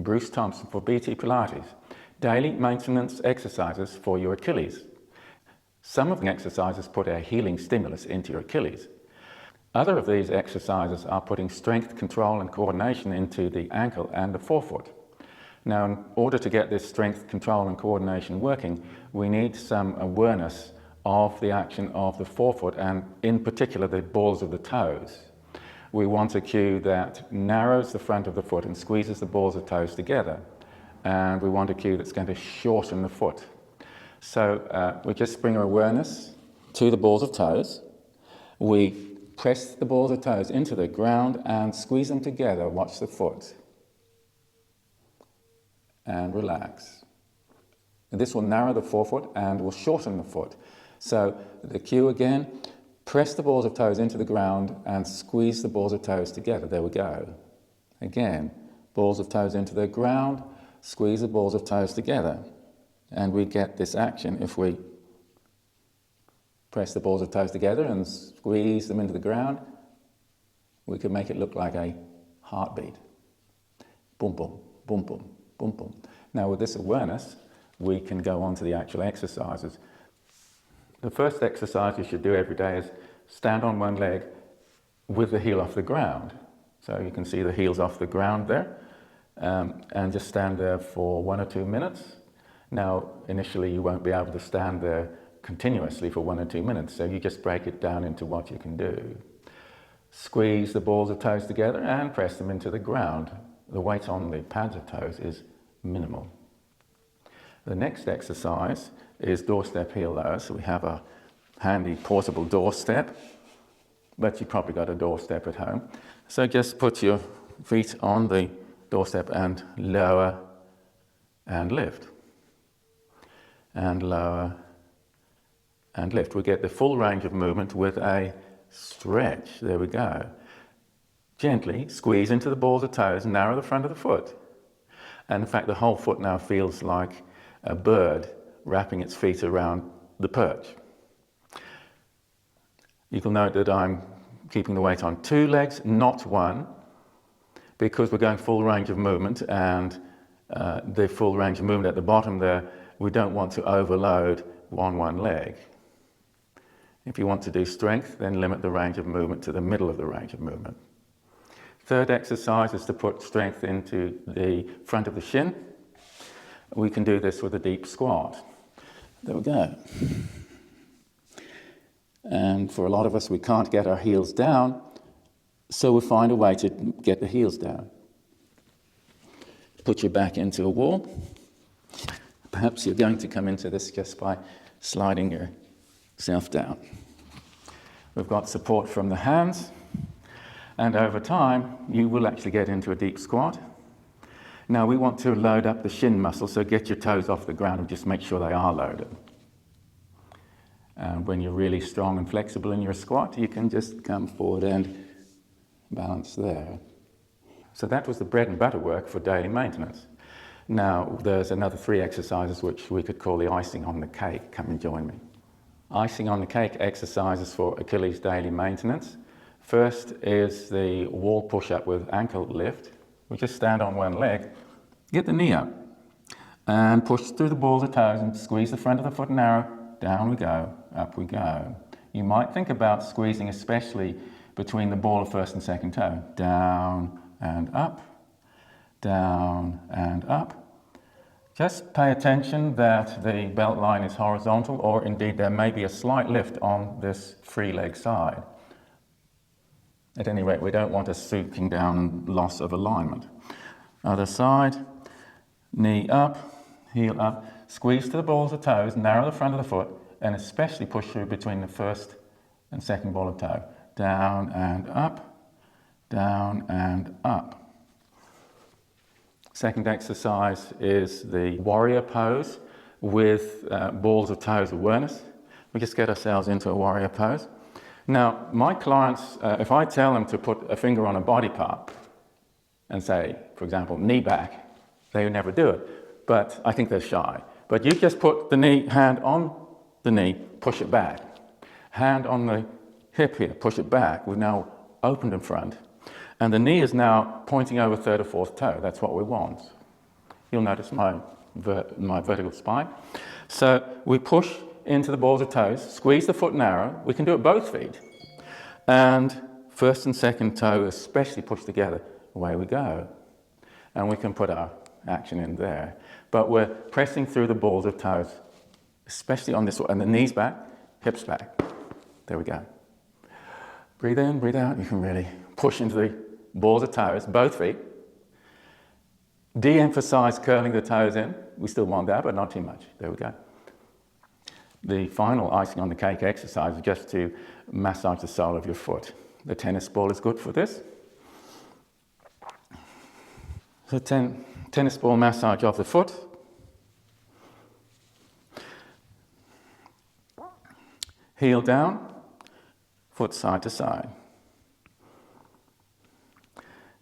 Bruce Thompson for BT Pilates. Daily maintenance exercises for your Achilles. Some of the exercises put a healing stimulus into your Achilles. Other of these exercises are putting strength, control and coordination into the ankle and the forefoot. Now, in order to get this strength, control and coordination working, we need some awareness of the action of the forefoot and in particular the balls of the toes. We want a cue that narrows the front of the foot and squeezes the balls of toes together. And we want a cue that's going to shorten the foot. So we just bring our awareness to the balls of toes. We press the balls of toes into the ground and squeeze them together. Watch the foot. And relax. And this will narrow the forefoot and will shorten the foot. So the cue again, press the balls of toes into the ground and squeeze the balls of toes together. There we go. Again, balls of toes into the ground, squeeze the balls of toes together. And we get this action if we press the balls of toes together and squeeze them into the ground. We can make it look like a heartbeat. Boom, boom, boom, boom. Boom, boom. Now with this awareness, we can go on to the actual exercises. The first exercise you should do every day is stand on one leg with the heel off the ground. So you can see the heels off the ground there, and just stand there for 1 or 2 minutes. Now initially you won't be able to stand there continuously for 1 or 2 minutes, so you just break it down into what you can do. Squeeze the balls of toes together and press them into the ground. The weight on the pads of toes is minimal. The next exercise is doorstep heel lower. So we have a handy portable doorstep, but you've probably got a doorstep at home. So just put your feet on the doorstep and lower and lift. And lower and lift. We get the full range of movement with a stretch. There we go. Gently squeeze into the balls of toes, narrow the front of the foot. And in fact, the whole foot now feels like a bird wrapping its feet around the perch. You can note that I'm keeping the weight on 2 legs, not 1, because we're going full range of movement, and the full range of movement at the bottom there, we don't want to overload one leg. If you want to do strength, then limit the range of movement to the middle of the range of movement. Third exercise is to put strength into the front of the shin. We can do this with a deep squat. There we go. And for a lot of us, we can't get our heels down, so we find a way to get the heels down. Put your back into a wall. Perhaps you're going to come into this just by sliding yourself down. We've got support from the hands. And over time, you will actually get into a deep squat. Now we want to load up the shin muscle, so get your toes off the ground and just make sure they are loaded. And when you're really strong and flexible in your squat, you can just come forward and balance there. So that was the bread and butter work for daily maintenance. Now there's another 3 exercises which we could call the icing on the cake. Come and join me. Icing on the cake exercises for Achilles daily maintenance. First is the wall push-up with ankle lift. We just stand on one leg, get the knee up, and push through the balls of toes and squeeze the front of the foot narrow. Down we go, up we go. You might think about squeezing especially between the ball of first and second toe. Down and up, down and up. Just pay attention that the belt line is horizontal, or indeed there may be a slight lift on this free leg side. At any rate, we don't want a sinking down and loss of alignment. Other side, knee up, heel up, squeeze to the balls of toes, narrow the front of the foot, and especially push through between the first and second ball of toe. Down and up, down and up. Second exercise is the warrior pose with balls of toes awareness. We just get ourselves into a warrior pose. Now, my clients, if I tell them to put a finger on a body part and say, for example, knee back, they would never do it, but I think they're shy. But you just put the hand on the knee, push it back. Hand on the hip here, push it back. We've now opened in front. And the knee is now pointing over third or fourth toe. That's what we want. You'll notice my vertical spine. So we push into the balls of toes, squeeze the foot narrow. We can do it both feet. And first and second toe especially push together. Away we go. And we can put our action in there. But we're pressing through the balls of toes, especially on this one. And the knees back, hips back. There we go. Breathe in, breathe out. You can really push into the balls of toes, both feet. De-emphasize curling the toes in. We still want that, but not too much. There we go. The final icing on the cake exercise is just to massage the sole of your foot. The tennis ball is good for this. So tennis ball massage of the foot. Heel down, foot side to side.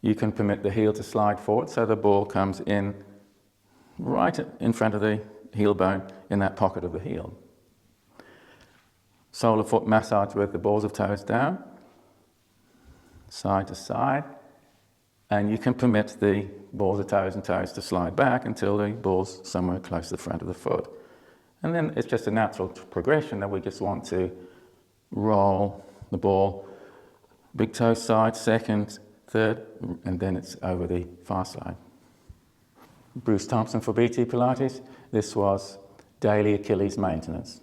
You can permit the heel to slide forward so the ball comes in right in front of the heel bone in that pocket of the heel. Sole of foot massage with the balls of toes down, side to side, and you can permit the balls of toes and toes to slide back until the ball's somewhere close to the front of the foot. And then it's just a natural progression that we just want to roll the ball, big toe side, second, third, and then it's over the far side. Bruce Thompson for BT Pilates. This was daily Achilles maintenance.